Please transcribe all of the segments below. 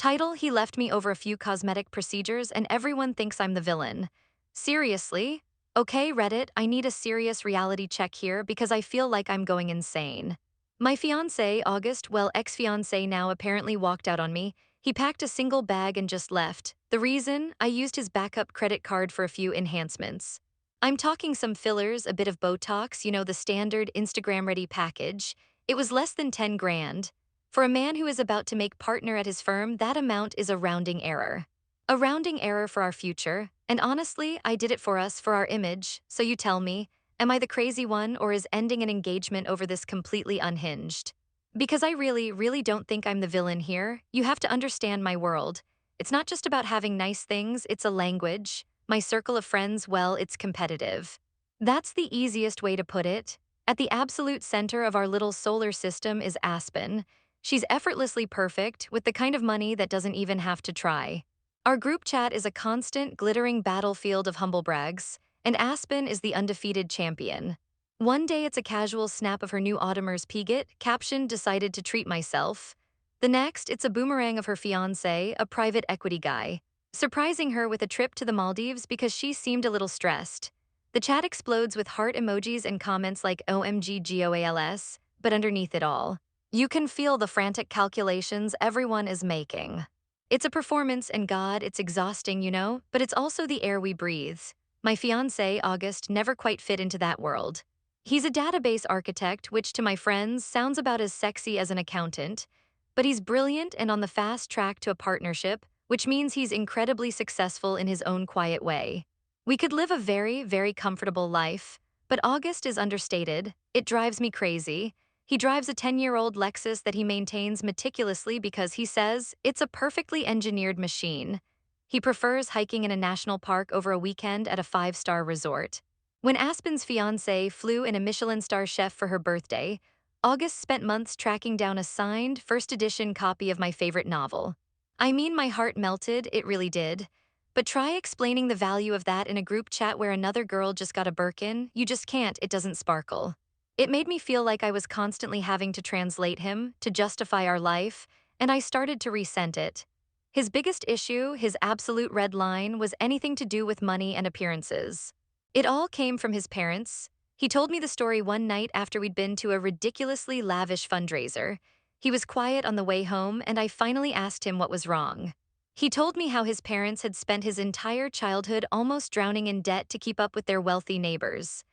Title: He left me over a few cosmetic procedures and everyone thinks I'm the villain. Seriously? Okay, Reddit, I need a serious reality check here because I feel like I'm going insane. My fiancé, August, well, ex-fiancé now, apparently walked out on me. He packed a single bag and just left. The reason? I used his backup credit card for a few enhancements. I'm talking some fillers, a bit of Botox, the standard Instagram-ready package. It was less than 10 grand. For a man who is about to make partner at his firm, that amount is a rounding error. A rounding error for our future, and honestly, I did it for us, for our image, so you tell me, am I the crazy one or is ending an engagement over this completely unhinged? Because I really, really don't think I'm the villain here. You have to understand my world. It's not just about having nice things, it's a language. My circle of friends, well, it's competitive. That's the easiest way to put it. At the absolute center of our little solar system is Aspen. She's effortlessly perfect, with the kind of money that doesn't even have to try. Our group chat is a constant, glittering battlefield of humblebrags, and Aspen is the undefeated champion. One day it's a casual snap of her new Audemars Piguet, captioned "Decided to treat myself." The next, it's a boomerang of her fiancé, a private equity guy, surprising her with a trip to the Maldives because she seemed a little stressed. The chat explodes with heart emojis and comments like OMG GOALS, but underneath it all, you can feel the frantic calculations everyone is making. It's a performance, and God, it's exhausting, but it's also the air we breathe. My fiancé, August, never quite fit into that world. He's a database architect, which to my friends sounds about as sexy as an accountant, but he's brilliant and on the fast track to a partnership, which means he's incredibly successful in his own quiet way. We could live a very, very comfortable life, but August is understated. It drives me crazy. He drives a 10-year-old Lexus that he maintains meticulously because he says it's a perfectly engineered machine. He prefers hiking in a national park over a weekend at a five-star resort. When Aspen's fiancé flew in a Michelin-star chef for her birthday, August spent months tracking down a signed, first-edition copy of my favorite novel. I mean, my heart melted, it really did. But try explaining the value of that in a group chat where another girl just got a Birkin. You just can't, it doesn't sparkle. It made me feel like I was constantly having to translate him, to justify our life, and I started to resent it. His biggest issue, his absolute red line, was anything to do with money and appearances. It all came from his parents. He told me the story one night after we'd been to a ridiculously lavish fundraiser. He was quiet on the way home, and I finally asked him what was wrong. He told me how his parents had spent his entire childhood almost drowning in debt to keep up with their wealthy neighbors.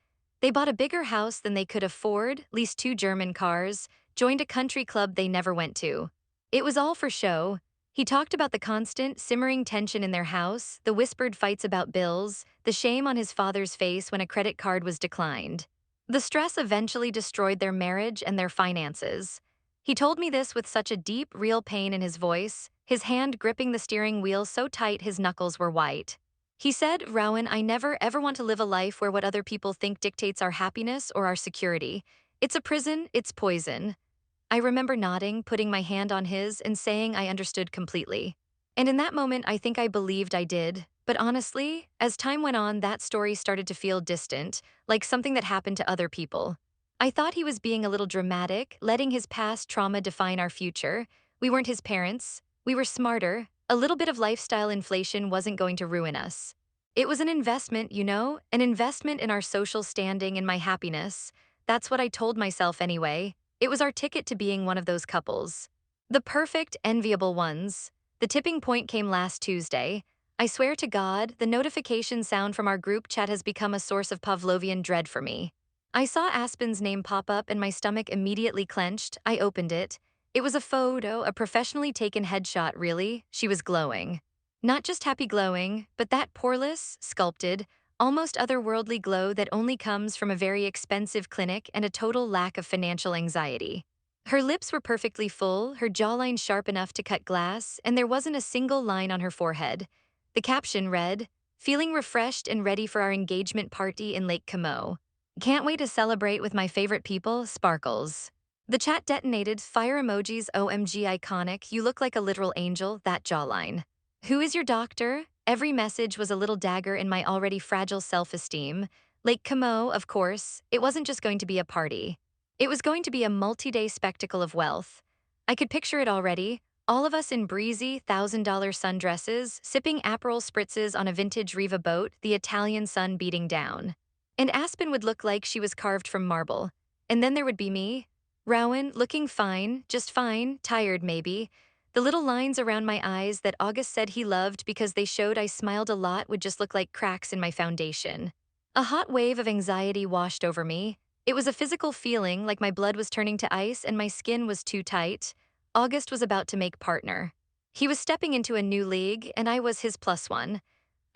They bought a bigger house than they could afford, leased two German cars, joined a country club they never went to. It was all for show. He talked about the constant, simmering tension in their house, the whispered fights about bills, the shame on his father's face when a credit card was declined. The stress eventually destroyed their marriage and their finances. He told me this with such a deep, real pain in his voice, his hand gripping the steering wheel so tight his knuckles were white. He said, "Rowan, I never ever want to live a life where what other people think dictates our happiness or our security. It's a prison, it's poison." I remember nodding, putting my hand on his, and saying I understood completely. And in that moment, I think I believed I did. But honestly, as time went on, that story started to feel distant, like something that happened to other people. I thought he was being a little dramatic, letting his past trauma define our future. We weren't his parents. We were smarter. A little bit of lifestyle inflation wasn't going to ruin us. It was an investment, an investment in our social standing and my happiness. That's what I told myself anyway. It was our ticket to being one of those couples. The perfect, enviable ones. The tipping point came last Tuesday. I swear to God, the notification sound from our group chat has become a source of Pavlovian dread for me. I saw Aspen's name pop up and my stomach immediately clenched. I opened it. It was a photo, a professionally taken headshot, really. She was glowing. Not just happy glowing, but that poreless, sculpted, almost otherworldly glow that only comes from a very expensive clinic and a total lack of financial anxiety. Her lips were perfectly full, her jawline sharp enough to cut glass, and there wasn't a single line on her forehead. The caption read, "Feeling refreshed and ready for our engagement party in Lake Como. Can't wait to celebrate with my favorite people, Sparkles." The chat detonated, fire emojis, OMG iconic, you look like a literal angel, that jawline. Who is your doctor? Every message was a little dagger in my already fragile self-esteem. Lake Como, of course, it wasn't just going to be a party. It was going to be a multi-day spectacle of wealth. I could picture it already, all of us in breezy, $1,000 sundresses, sipping Aperol spritzes on a vintage Riva boat, the Italian sun beating down. And Aspen would look like she was carved from marble. And then there would be me, Rowan, looking fine, just fine, tired maybe. The little lines around my eyes that August said he loved because they showed I smiled a lot would just look like cracks in my foundation. A hot wave of anxiety washed over me. It was a physical feeling like my blood was turning to ice and my skin was too tight. August was about to make partner. He was stepping into a new league, and I was his plus one.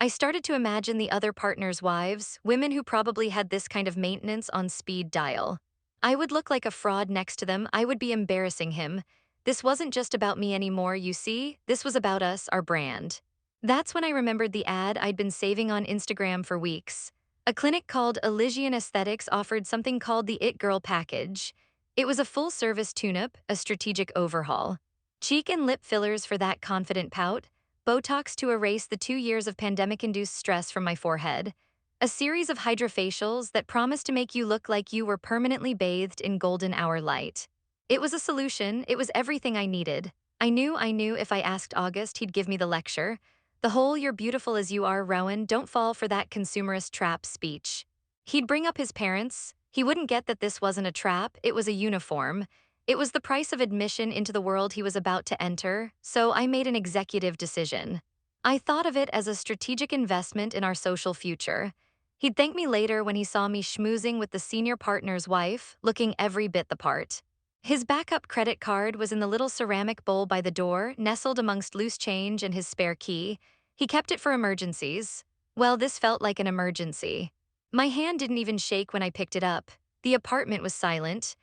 I started to imagine the other partners' wives, women who probably had this kind of maintenance on speed dial. I would look like a fraud next to them, I would be embarrassing him. This wasn't just about me anymore, you see, this was about us, our brand. That's when I remembered the ad I'd been saving on Instagram for weeks. A clinic called Elysian Aesthetics offered something called the It Girl Package. It was a full-service tune-up, a strategic overhaul. Cheek and lip fillers for that confident pout, Botox to erase the 2 years of pandemic-induced stress from my forehead, a series of hydrofacials that promised to make you look like you were permanently bathed in golden hour light. It was a solution, it was everything I needed. I knew if I asked August, he'd give me the lecture. The whole "you're beautiful as you are, Rowan, don't fall for that consumerist trap" speech. He'd bring up his parents. He wouldn't get that this wasn't a trap, it was a uniform. It was the price of admission into the world he was about to enter, so I made an executive decision. I thought of it as a strategic investment in our social future. He'd thank me later when he saw me schmoozing with the senior partner's wife, looking every bit the part. His backup credit card was in the little ceramic bowl by the door, nestled amongst loose change and his spare key. He kept it for emergencies. Well, this felt like an emergency. My hand didn't even shake when I picked it up. The apartment was silent.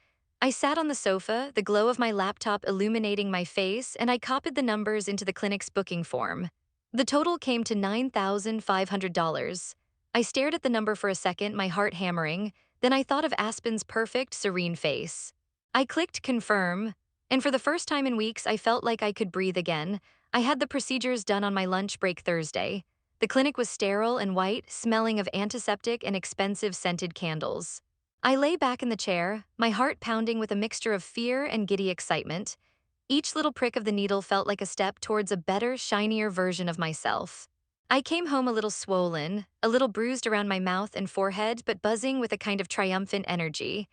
I sat on the sofa, the glow of my laptop illuminating my face, and I copied the numbers into the clinic's booking form. The total came to $9,500. I stared at the number for a second, my heart hammering, then I thought of Aspen's perfect, serene face. I clicked confirm, and for the first time in weeks, I felt like I could breathe again. I had the procedures done on my lunch break Thursday. The clinic was sterile and white, smelling of antiseptic and expensive scented candles. I lay back in the chair, my heart pounding with a mixture of fear and giddy excitement. Each little prick of the needle felt like a step towards a better, shinier version of myself. I came home a little swollen, a little bruised around my mouth and forehead, but buzzing with a kind of triumphant energy.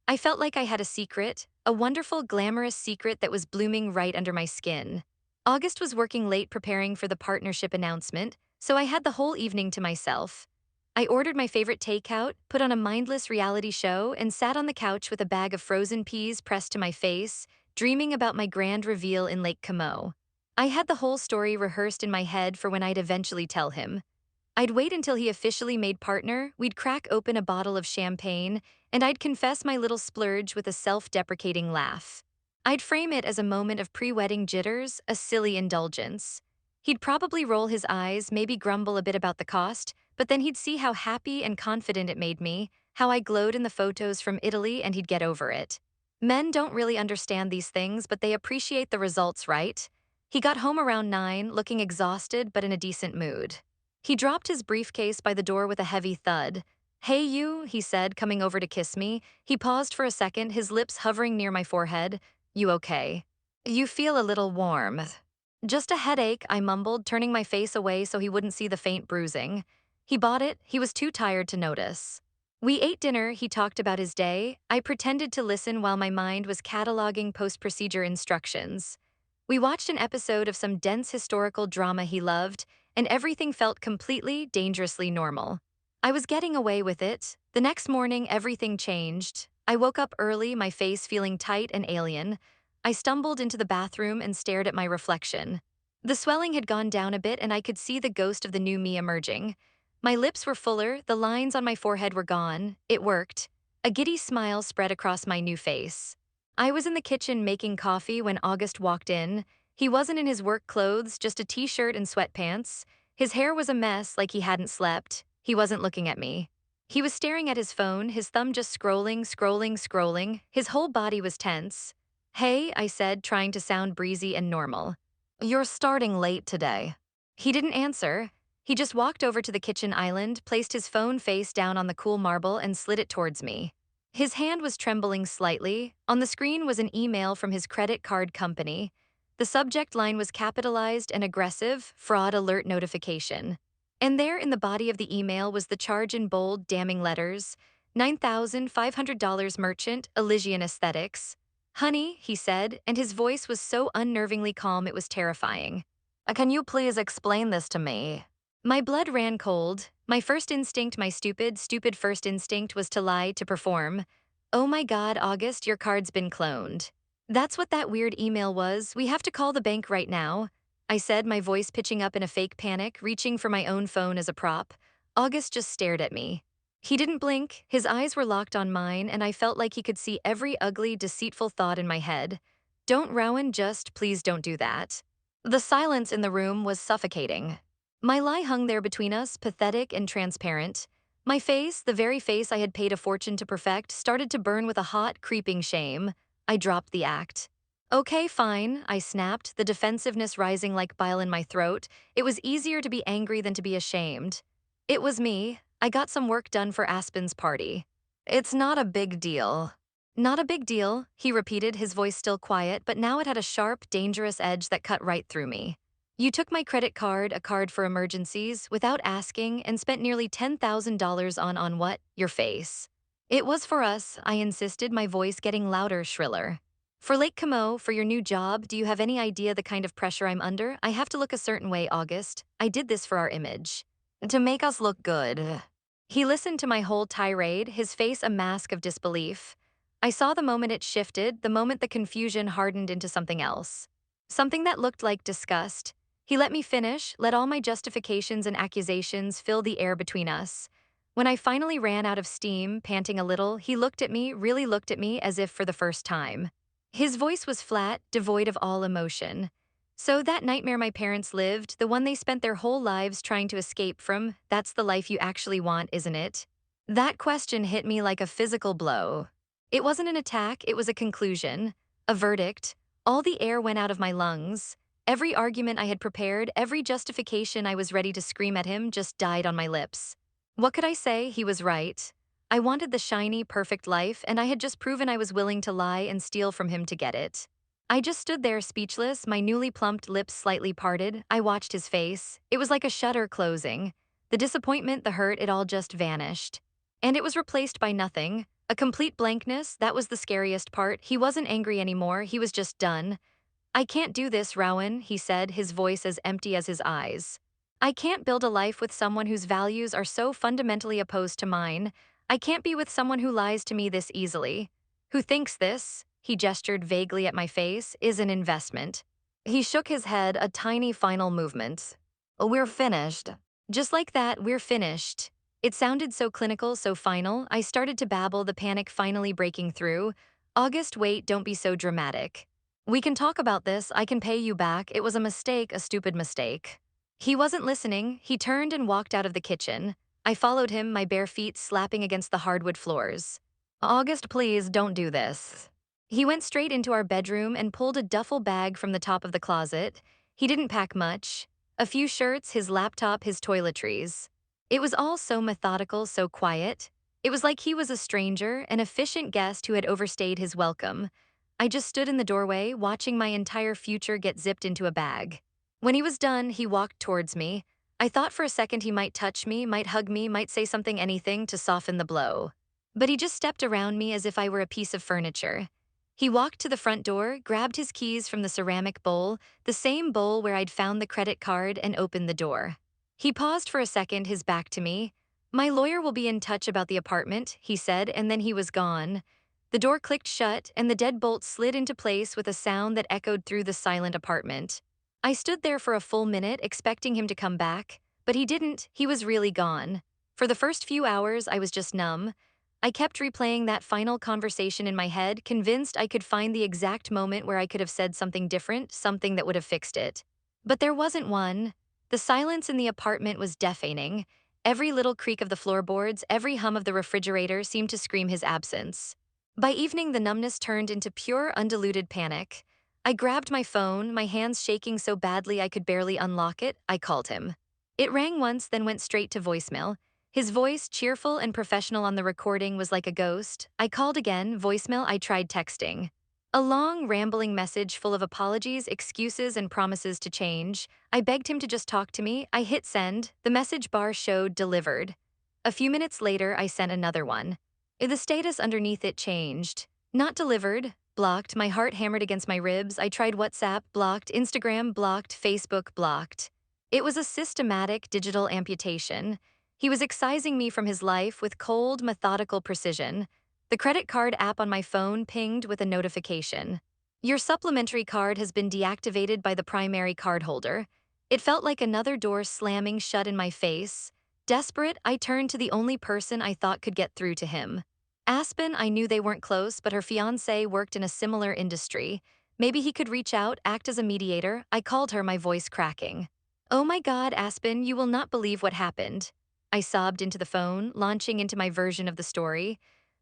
I felt like I had a secret, a wonderful, glamorous secret that was blooming right under my skin. August was working late preparing for the partnership announcement, so I had the whole evening to myself. I ordered my favorite takeout, put on a mindless reality show, and sat on the couch with a bag of frozen peas pressed to my face, dreaming about my grand reveal in Lake Como. I had the whole story rehearsed in my head for when I'd eventually tell him. I'd wait until he officially made partner, we'd crack open a bottle of champagne, and I'd confess my little splurge with a self-deprecating laugh. I'd frame it as a moment of pre-wedding jitters, a silly indulgence. He'd probably roll his eyes, maybe grumble a bit about the cost, but then he'd see how happy and confident it made me, how I glowed in the photos from Italy, and he'd get over it. Men don't really understand these things, but they appreciate the results, right? He got home around 9, looking exhausted but in a decent mood. He dropped his briefcase by the door with a heavy thud. "Hey you," he said, coming over to kiss me. He paused for a second, his lips hovering near my forehead. "You okay? You feel a little warm." "Just a headache," I mumbled, turning my face away so he wouldn't see the faint bruising. He bought it, he was too tired to notice. We ate dinner, he talked about his day. I pretended to listen while my mind was cataloging post-procedure instructions. We watched an episode of some dense historical drama he loved, and everything felt completely, dangerously normal. I was getting away with it. The next morning, everything changed. I woke up early, my face feeling tight and alien. I stumbled into the bathroom and stared at my reflection. The swelling had gone down a bit, and I could see the ghost of the new me emerging. My lips were fuller, the lines on my forehead were gone. It worked. A giddy smile spread across my new face. I was in the kitchen making coffee when August walked in. He wasn't in his work clothes, just a t-shirt and sweatpants. His hair was a mess, like he hadn't slept. He wasn't looking at me. He was staring at his phone, his thumb just scrolling. His whole body was tense. "Hey," I said, trying to sound breezy and normal. "You're starting late today." He didn't answer. He just walked over to the kitchen island, placed his phone face down on the cool marble, and slid it towards me. His hand was trembling slightly. On the screen was an email from his credit card company. The subject line was capitalized and aggressive, fraud alert notification. And there in the body of the email was the charge in bold, damning letters: $9,500 merchant, Elysian Aesthetics. Honey, he said, and his voice was so unnervingly calm it was terrifying. Can you please explain this to me? My blood ran cold. My first instinct, my stupid first instinct was to lie, to perform. Oh my God, August, your card's been cloned. That's what that weird email was. We have to call the bank right now, I said, my voice pitching up in a fake panic, reaching for my own phone as a prop. August just stared at me. He didn't blink, his eyes were locked on mine, and I felt like he could see every ugly, deceitful thought in my head. Don't, Rowan, just please don't do that. The silence in the room was suffocating. My lie hung there between us, pathetic and transparent. My face, the very face I had paid a fortune to perfect, started to burn with a hot, creeping shame. I dropped the act. Okay, fine, I snapped, the defensiveness rising like bile in my throat. It was easier to be angry than to be ashamed. It was me. I got some work done for Aspen's party. It's not a big deal. Not a big deal, he repeated, his voice still quiet, but now it had a sharp, dangerous edge that cut right through me. You took my credit card, a card for emergencies, without asking, and spent nearly $10,000 on what? Your face. It was for us, I insisted, my voice getting louder, shriller. For Lake Como, for your new job, do you have any idea the kind of pressure I'm under? I have to look a certain way, August. I did this for our image. To make us look good. He listened to my whole tirade, his face a mask of disbelief. I saw the moment it shifted, the moment the confusion hardened into something else. Something that looked like disgust. He let me finish, let all my justifications and accusations fill the air between us. When I finally ran out of steam, panting a little, he looked at me, really looked at me, as if for the first time. His voice was flat, devoid of all emotion. So that nightmare my parents lived, the one they spent their whole lives trying to escape from, that's the life you actually want, isn't it? That question hit me like a physical blow. It wasn't an attack, it was a conclusion, a verdict. All the air went out of my lungs. Every argument I had prepared, every justification I was ready to scream at him just died on my lips. What could I say? He was right. I wanted the shiny, perfect life, and I had just proven I was willing to lie and steal from him to get it. I just stood there speechless, my newly plumped lips slightly parted. I watched his face. It was like a shutter closing. The disappointment, the hurt, it all just vanished. And it was replaced by nothing. A complete blankness, that was the scariest part. He wasn't angry anymore, he was just done. I can't do this, Rowan, he said, his voice as empty as his eyes. I can't build a life with someone whose values are so fundamentally opposed to mine. I can't be with someone who lies to me this easily. Who thinks this, he gestured vaguely at my face, is an investment. He shook his head, a tiny final movement. We're finished. Just like that, we're finished. It sounded so clinical, so final. I started to babble, the panic finally breaking through. August, wait, don't be so dramatic. We can talk about this, I can pay you back. It was a mistake, a stupid mistake. He wasn't listening. He turned and walked out of the kitchen. I followed him, my bare feet slapping against the hardwood floors. August, please don't do this. He went straight into our bedroom and pulled a duffel bag from the top of the closet. He didn't pack much. A few shirts, his laptop, his toiletries. It was all so methodical, so quiet. It was like he was a stranger, an efficient guest who had overstayed his welcome. I just stood in the doorway, watching my entire future get zipped into a bag. When he was done, he walked towards me. I thought for a second he might touch me, might hug me, might say something, anything to soften the blow. But he just stepped around me as if I were a piece of furniture. He walked to the front door, grabbed his keys from the ceramic bowl, the same bowl where I'd found the credit card, and opened the door. He paused for a second, his back to me. My lawyer will be in touch about the apartment, he said, and then he was gone. The door clicked shut, and the deadbolt slid into place with a sound that echoed through the silent apartment. I stood there for a full minute, expecting him to come back, but he didn't. He was really gone. For the first few hours, I was just numb. I kept replaying that final conversation in my head, convinced I could find the exact moment where I could have said something different, something that would have fixed it. But there wasn't one. The silence in the apartment was deafening. Every little creak of the floorboards, every hum of the refrigerator seemed to scream his absence. By evening, the numbness turned into pure, undiluted panic. I grabbed my phone, my hands shaking so badly I could barely unlock it. I called him. It rang once, then went straight to voicemail. His voice, cheerful and professional on the recording, was like a ghost. I called again, voicemail. I tried texting. A long, rambling message full of apologies, excuses, and promises to change. I begged him to just talk to me. I hit send. The message bar showed delivered. A few minutes later, I sent another one. The status underneath it changed. Not delivered. Blocked. My heart hammered against my ribs. I tried WhatsApp, blocked. Instagram, blocked. Facebook, blocked. It was a systematic digital amputation. He was excising me from his life with cold, methodical precision. The credit card app on my phone pinged with a notification. Your supplementary card has been deactivated by the primary cardholder. It felt like another door slamming shut in my face. Desperate, I turned to the only person I thought could get through to him. Aspen, I knew they weren't close, but her fiancé worked in a similar industry. Maybe he could reach out, act as a mediator. I called her, my voice cracking. Oh my God, Aspen, you will not believe what happened. I sobbed into the phone, launching into my version of the story.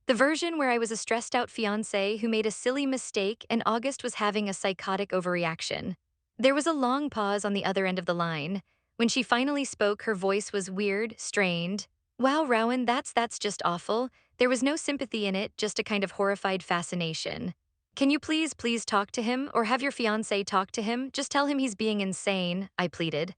The version where I was a stressed out fiancé who made a silly mistake and August was having a psychotic overreaction. There was a long pause on the other end of the line. When she finally spoke, her voice was weird, strained. Wow, Rowan, that's just awful. There was no sympathy in it, just a kind of horrified fascination. Can you please talk to him, or have your fiancé talk to him? Just tell him he's being insane, I pleaded.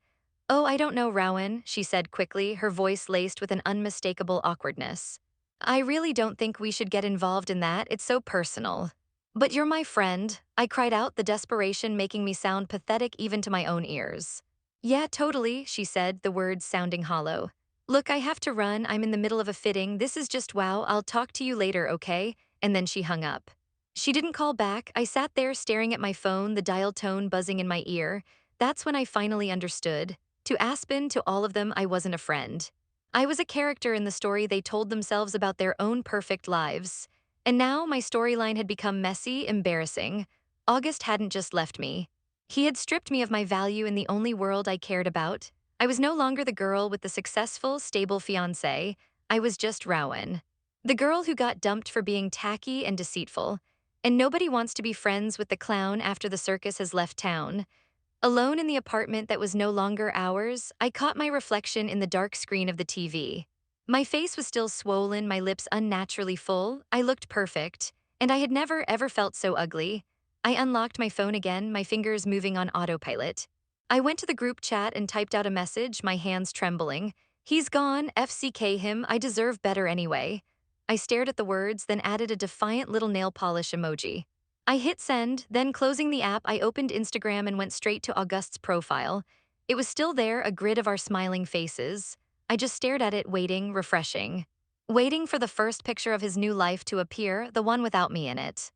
Oh, I don't know, Rowan, she said quickly, her voice laced with an unmistakable awkwardness. I really don't think we should get involved in that, it's so personal. But you're my friend, I cried out, the desperation making me sound pathetic even to my own ears. Yeah, totally, she said, the words sounding hollow. Look, I have to run, I'm in the middle of a fitting, this is just wow, I'll talk to you later, okay? And then she hung up. She didn't call back, I sat there staring at my phone, the dial tone buzzing in my ear. That's when I finally understood. To Aspen, to all of them, I wasn't a friend. I was a character in the story they told themselves about their own perfect lives. And now my storyline had become messy, embarrassing. August hadn't just left me. He had stripped me of my value in the only world I cared about. I was no longer the girl with the successful, stable fiancé. I was just Rowan. The girl who got dumped for being tacky and deceitful. And nobody wants to be friends with the clown after the circus has left town. Alone in the apartment that was no longer ours, I caught my reflection in the dark screen of the TV. My face was still swollen, my lips unnaturally full. I looked perfect, and I had never ever felt so ugly. I unlocked my phone again, my fingers moving on autopilot. I went to the group chat and typed out a message, my hands trembling. He's gone, FCK him, I deserve better anyway. I stared at the words, then added a defiant little nail polish emoji. I hit send, then closing the app, I opened Instagram and went straight to August's profile. It was still there, a grid of our smiling faces. I just stared at it, waiting, refreshing. Waiting for the first picture of his new life to appear, the one without me in it.